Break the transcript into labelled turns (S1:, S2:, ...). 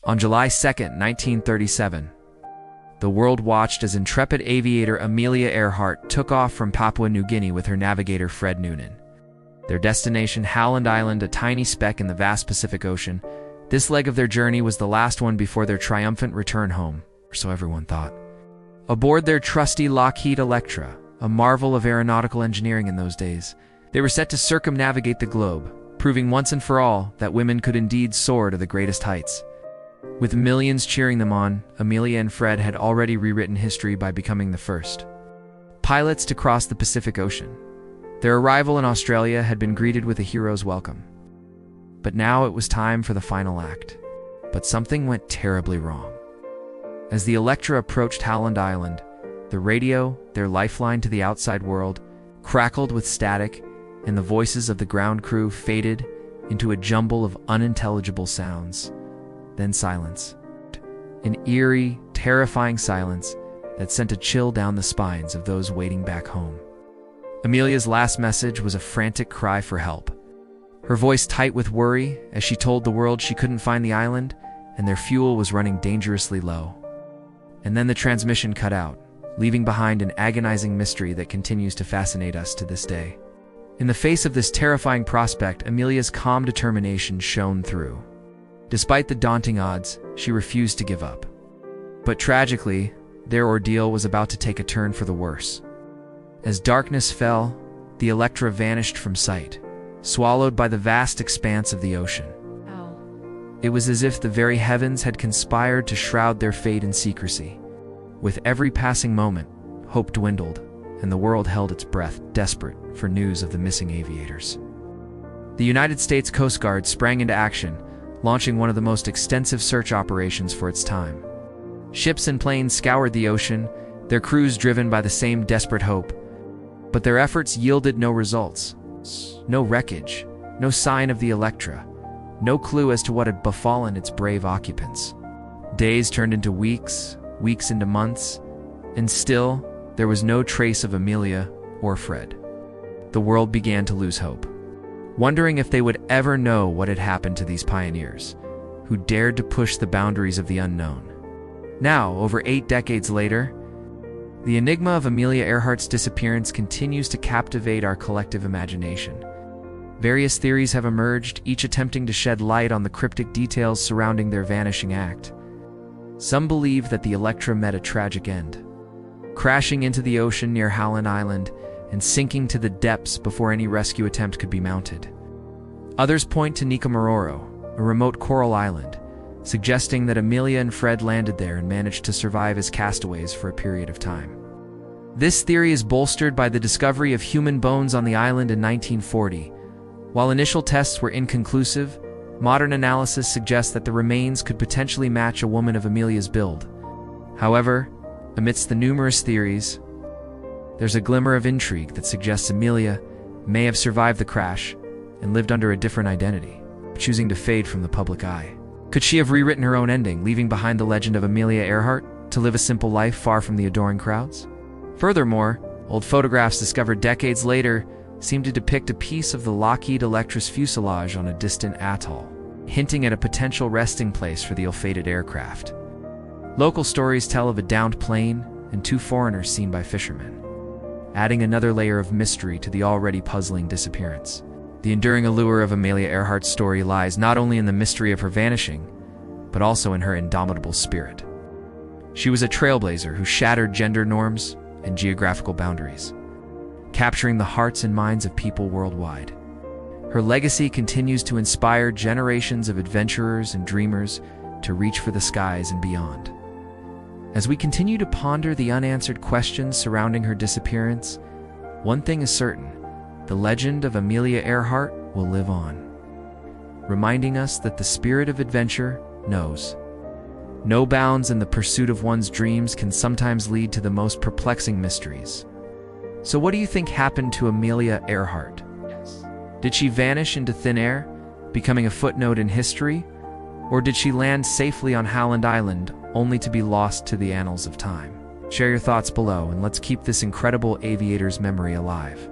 S1: On July 2, 1937, the world watched as intrepid aviator Amelia Earhart took off from Papua New Guinea with her navigator Fred Noonan. Their destination, Howland Island, a tiny speck in the vast Pacific Ocean. This leg of their journey was the last one before their triumphant return home, or so everyone thought. Aboard their trusty Lockheed Electra, a marvel of aeronautical engineering in those days, they were set to circumnavigate the globe, proving once and for all that women could indeed soar to the greatest heights. With millions cheering them on, Amelia and Fred had already rewritten history by becoming the first pilots to cross the Pacific Ocean. Their arrival in Australia had been greeted with a hero's welcome. But now it was time for the final act. But something went terribly wrong. As the Electra approached Howland Island, the radio, their lifeline to the outside world, crackled with static, and the voices of the ground crew faded into a jumble of unintelligible sounds. Then silence. An eerie, terrifying silence that sent a chill down the spines of those waiting back home. Amelia's last message was a frantic cry for help. Her voice tight with worry as she told the world she couldn't find the island and their fuel was running dangerously low. And then the transmission cut out, leaving behind an agonizing mystery that continues to fascinate us to this day. In the face of this terrifying prospect, Amelia's calm determination shone through. Despite the daunting odds, she refused to give up. But tragically, their ordeal was about to take a turn for the worse. As darkness fell, the Electra vanished from sight, swallowed by the vast expanse of the ocean. It was as if the very heavens had conspired to shroud their fate in secrecy. With every passing moment, hope dwindled, and the world held its breath, desperate for news of the missing aviators. The United States Coast Guard sprang into action, launching one of the most extensive search operations for its time. Ships and planes scoured the ocean, their crews driven by the same desperate hope. But their efforts yielded no results. No wreckage, no sign of the Electra, no clue as to what had befallen its brave occupants. Days turned into weeks, weeks into months, and still, there was no trace of Amelia or Fred. The world began to lose hope, wondering if they would ever know what had happened to these pioneers, who dared to push the boundaries of the unknown. Now, over 8 decades later, the enigma of Amelia Earhart's disappearance continues to captivate our collective imagination. Various theories have emerged, each attempting to shed light on the cryptic details surrounding their vanishing act. Some believe that the Electra met a tragic end, crashing into the ocean near Howland Island and sinking to the depths before any rescue attempt could be mounted. Others point to Nikomororo, a remote coral island, suggesting that Amelia and Fred landed there and managed to survive as castaways for a period of time. This theory is bolstered by the discovery of human bones on the island in 1940. While initial tests were inconclusive, modern analysis suggests that the remains could potentially match a woman of Amelia's build. However, amidst the numerous theories, there's a glimmer of intrigue that suggests Amelia may have survived the crash and lived under a different identity, choosing to fade from the public eye. Could she have rewritten her own ending, leaving behind the legend of Amelia Earhart to live a simple life far from the adoring crowds? Furthermore, old photographs discovered decades later seem to depict a piece of the Lockheed Electra's fuselage on a distant atoll, hinting at a potential resting place for the ill-fated aircraft. Local stories tell of a downed plane and 2 foreigners seen by fishermen, adding another layer of mystery to the already puzzling disappearance. The enduring allure of Amelia Earhart's story lies not only in the mystery of her vanishing, but also in her indomitable spirit. She was a trailblazer who shattered gender norms and geographical boundaries, capturing the hearts and minds of people worldwide. Her legacy continues to inspire generations of adventurers and dreamers to reach for the skies and beyond. As we continue to ponder the unanswered questions surrounding her disappearance, one thing is certain: the legend of Amelia Earhart will live on, reminding us that the spirit of adventure knows no bounds, and the pursuit of one's dreams can sometimes lead to the most perplexing mysteries. So what do you think happened to Amelia Earhart? Did she vanish into thin air, becoming a footnote in history? Or did she land safely on Howland Island, only to be lost to the annals of time? Share your thoughts below, and let's keep this incredible aviator's memory alive.